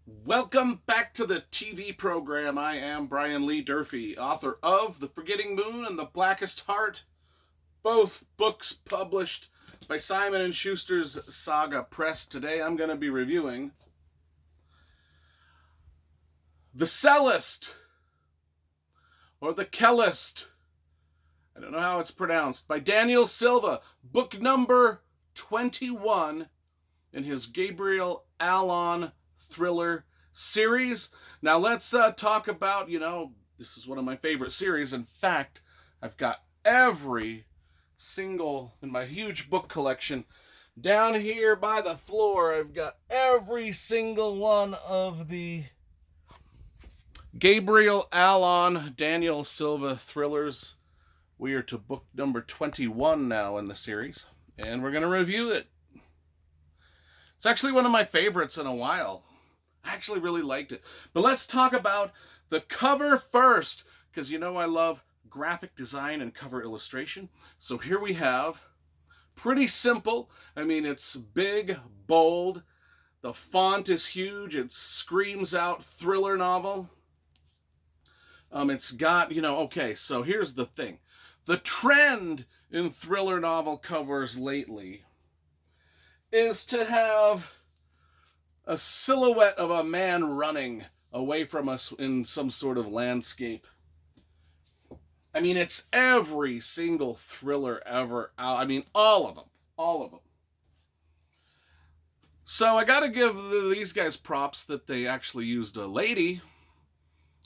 Welcome back to the TV program. I am Brian Lee Durfee, author of The Forgetting Moon and The Blackest Heart, both books published by Simon & Schuster's Saga Press. Today I'm going to be reviewing The Cellist, or The Cellist, I don't know how it's pronounced, by Daniel Silva, book number 21 in his Gabriel Allon thriller series. Now let's talk about, this is one of my favorite series. In fact, I've got every single, in my huge book collection, down here by the floor, I've got every single one of the Gabriel Allon, Daniel Silva thrillers. We are to book number 21 now in the series, and we're going to review it. It's actually one of my favorites in a while. I actually really liked it. But let's talk about the cover first, because I love graphic design and cover illustration. So here we have, pretty simple. I mean, it's big, bold. The font is huge. It screams out thriller novel. It's got, okay, so here's the thing. The trend in thriller novel covers lately is to have a silhouette of a man running away from us in some sort of landscape. I mean, it's every single thriller ever out. I mean, all of them. So I gotta give these guys props that they actually used a lady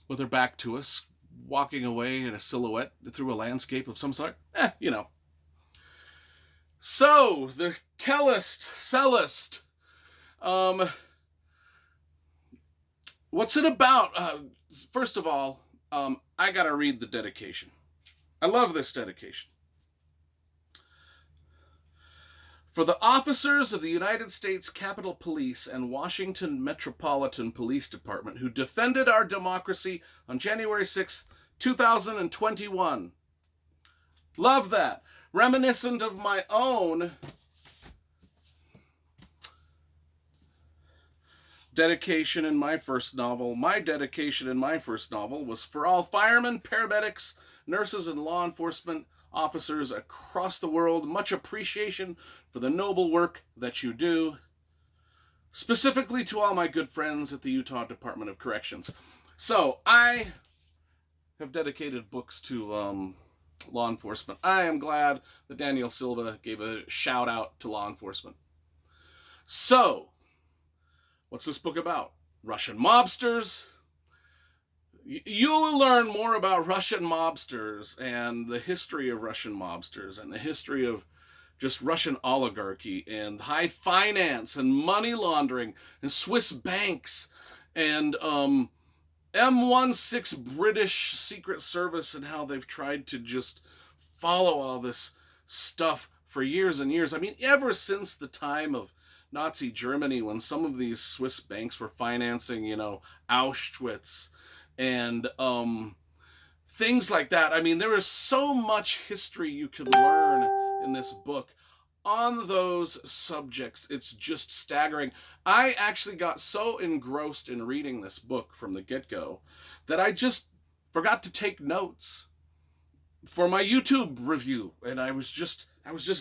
with her back to us, walking away in a silhouette through a landscape of some sort. So, the Cellist. What's it about? First of all, I gotta read the dedication. I love this dedication. For the officers of the United States Capitol Police and Washington Metropolitan Police Department who defended our democracy on January 6th, 2021. Love that. Reminiscent of my own dedication in my first novel. My dedication in my first novel was for all firemen, paramedics, nurses, and law enforcement officers across the world. Much appreciation for the noble work that you do. Specifically to all my good friends at the Utah Department of Corrections. So, I have dedicated books to law enforcement. I am glad that Daniel Silva gave a shout out to law enforcement. So, what's this book about? Russian mobsters. You'll learn more about Russian mobsters and the history of Russian mobsters and the history of just Russian oligarchy and high finance and money laundering and Swiss banks and M16 British Secret Service and how they've tried to just follow all this stuff for years and years. I mean, ever since the time of Nazi Germany, when some of these Swiss banks were financing, Auschwitz and things like that. I mean, there is so much history you can learn in this book on those subjects. It's just staggering. I actually got so engrossed in reading this book from the get-go that I just forgot to take notes for my YouTube review, and I was just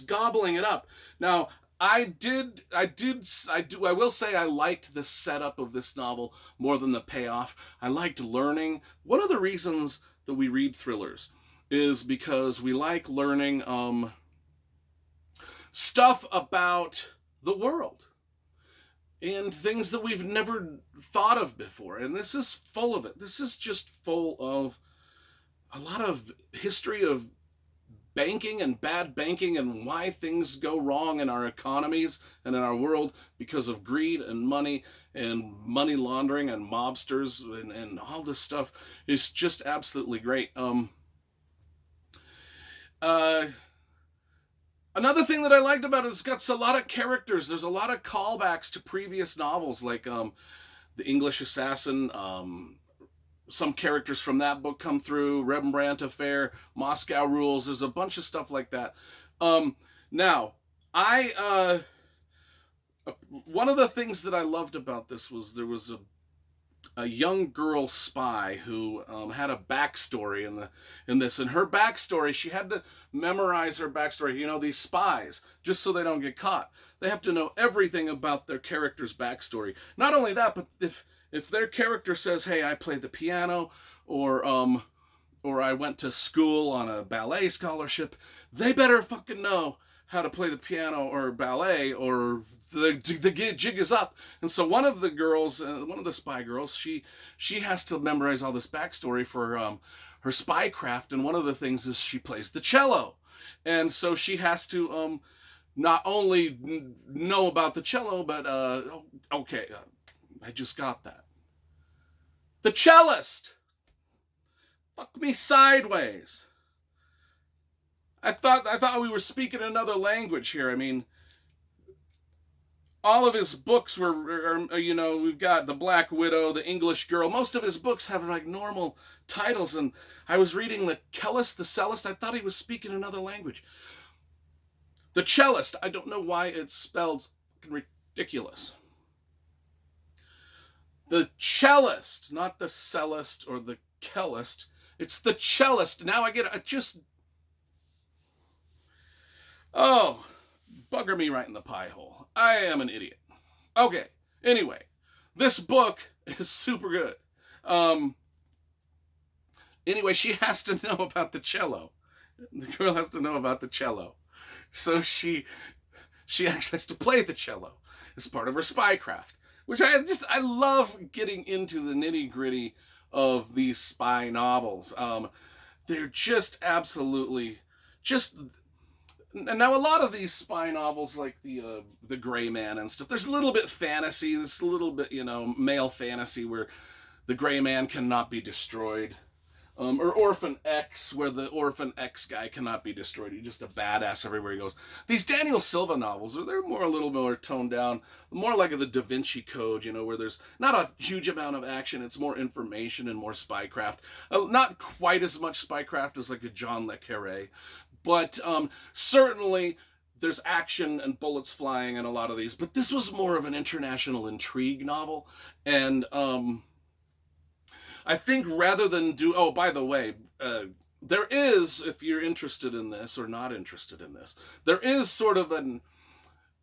gobbling it up. Now, I will say I liked the setup of this novel more than the payoff. I liked learning. One of the reasons that we read thrillers is because we like learning stuff about the world and things that we've never thought of before. And this is full of it. This is just full of a lot of history of banking and bad banking and why things go wrong in our economies and in our world because of greed and money laundering and mobsters and all this stuff is just absolutely great. Another thing that I liked about it is it's got a lot of characters. There's a lot of callbacks to previous novels like The English Assassin. Some characters from that book come through. Rembrandt Affair, Moscow Rules. There's a bunch of stuff like that. Now, one of the things that I loved about this was there was a young girl spy who had a backstory in this. And her backstory, she had to memorize her backstory. You know, these spies, just so they don't get caught, they have to know everything about their character's backstory. Not only that, but if their character says, "Hey, I play the piano," or I went to school on a ballet scholarship, they better fucking know how to play the piano or ballet, or the jig is up. And so one of the girls, one of the spy girls, she has to memorize all this backstory for her spycraft, and one of the things is she plays the cello, and so she has to not only know about the cello, but okay, I just got that. The cellist. Fuck me sideways. I thought we were speaking another language here. I mean, all of his books were, you know, we've got The Black Widow, The English Girl. Most of his books have like normal titles, and I was reading the Cellist. I thought he was speaking another language. The cellist. I don't know why it's spelled ridiculous. The cellist, not the cellist or the cellist. It's the cellist. Now I get it. Oh, bugger me right in the pie hole. I am an idiot. Okay, anyway, this book is super good. Anyway, she has to know about the cello. The girl has to know about the cello. So she actually has to play the cello as part of her spycraft, which I love getting into the nitty-gritty of these spy novels. They're just absolutely just. Now, a lot of these spy novels, like the Gray Man and stuff, there's a little bit fantasy. There's a little bit, you know, male fantasy where the Gray Man cannot be destroyed, or Orphan X, where the Orphan X guy cannot be destroyed. He's just a badass everywhere he goes. These Daniel Silva novels, they're a little more toned down, more like the Da Vinci Code, you know, where there's not a huge amount of action. It's more information and more spycraft. Not quite as much spycraft as like a John le Carré. But certainly there's action and bullets flying in a lot of these. But this was more of an international intrigue novel. And I think rather than do... Oh, by the way, there is, if you're interested in this or not interested in this, there is sort of an...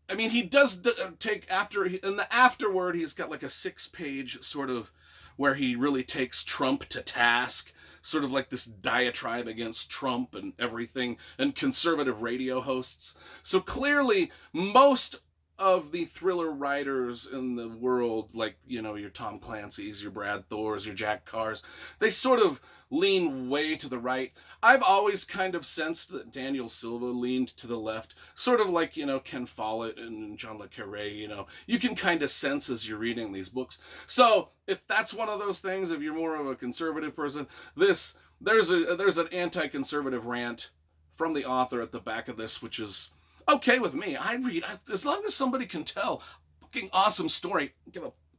I mean, he does take after... In the afterword, he's got like a 6-page sort of where he really takes Trump to task, sort of like this diatribe against Trump and everything, and conservative radio hosts. So clearly, most of the thriller writers in the world, like, you know, your Tom Clancy's, your Brad Thor's, your Jack Carr's, they sort of lean way to the right. I've always kind of sensed that Daniel Silva leaned to the left, sort of like, you know, Ken Follett and John le Carré, you know. You can kind of sense as you're reading these books. So, if that's one of those things, if you're more of a conservative person, there's an anti-conservative rant from the author at the back of this, which is okay with me. I read, as long as somebody can tell a fucking awesome story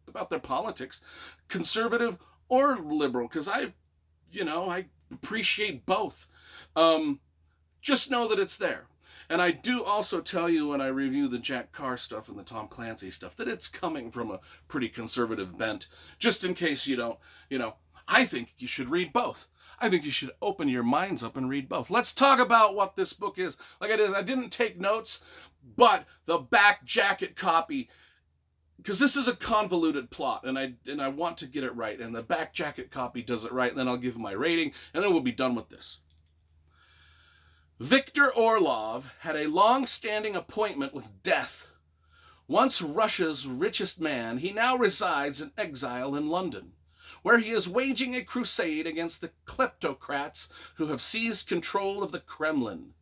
about their politics, conservative or liberal, because I appreciate both. Just know that it's there. And I do also tell you when I review the Jack Carr stuff and the Tom Clancy stuff that it's coming from a pretty conservative bent, just in case you don't, you know, I think you should read both. I think you should open your minds up and read both. Let's talk about what this book is. Like I didn't take notes, but the back jacket copy, because this is a convoluted plot, and I want to get it right, and the back jacket copy does it right, and then I'll give my rating, and then we'll be done with this. Viktor Orlov had a long-standing appointment with death. Once Russia's richest man, he now resides in exile in London, where he is waging a crusade against the kleptocrats who have seized control of the Kremlin.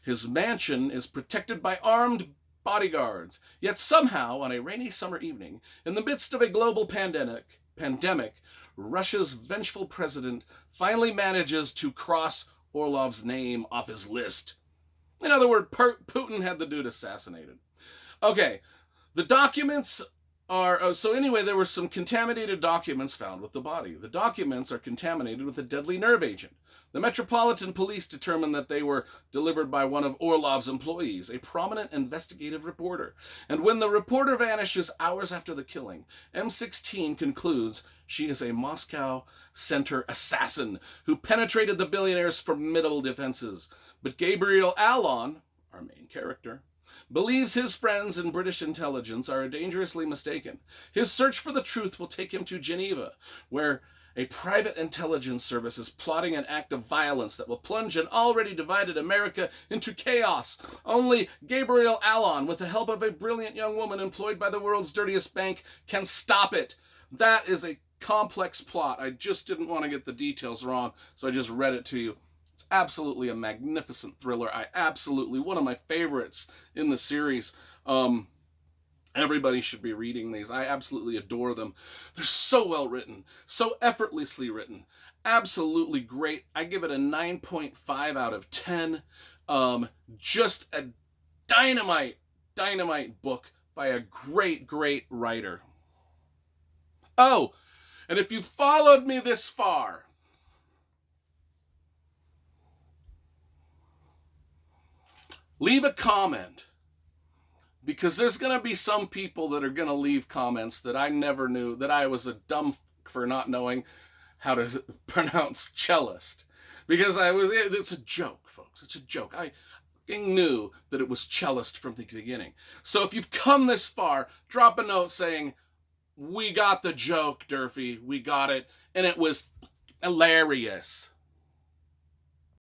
His mansion is protected by armed bodyguards, yet somehow, on a rainy summer evening, in the midst of a global pandemic, Russia's vengeful president finally manages to cross Orlov's name off his list. In other words, Putin had the dude assassinated. Okay, the documents So anyway, there were some contaminated documents found with the body. The documents are contaminated with a deadly nerve agent. The Metropolitan Police determined that they were delivered by one of Orlov's employees, a prominent investigative reporter. And when the reporter vanishes hours after the killing, M16 concludes she is a Moscow Center assassin who penetrated the billionaire's formidable defenses. But Gabriel Allon, our main character, believes his friends in British intelligence are dangerously mistaken. His search for the truth will take him to Geneva, where a private intelligence service is plotting an act of violence that will plunge an already divided America into chaos. Only Gabriel Allon, with the help of a brilliant young woman employed by the world's dirtiest bank, can stop it. That is a complex plot. I just didn't want to get the details wrong, so I just read it to you. It's absolutely a magnificent thriller. One of my favorites in the series. Everybody should be reading these. I absolutely adore them. They're so well written, so effortlessly written. Absolutely great. I give it a 9.5 out of 10. Just a dynamite book by a great writer. Oh, and if you followed me this far, leave a comment, because there's going to be some people that are going to leave comments that I never knew, that I was a dumb for not knowing how to pronounce cellist. Because it's a joke, folks. It's a joke. I knew that it was cellist from the beginning. So if you've come this far, drop a note saying, we got the joke, Durfee. We got it. And it was hilarious.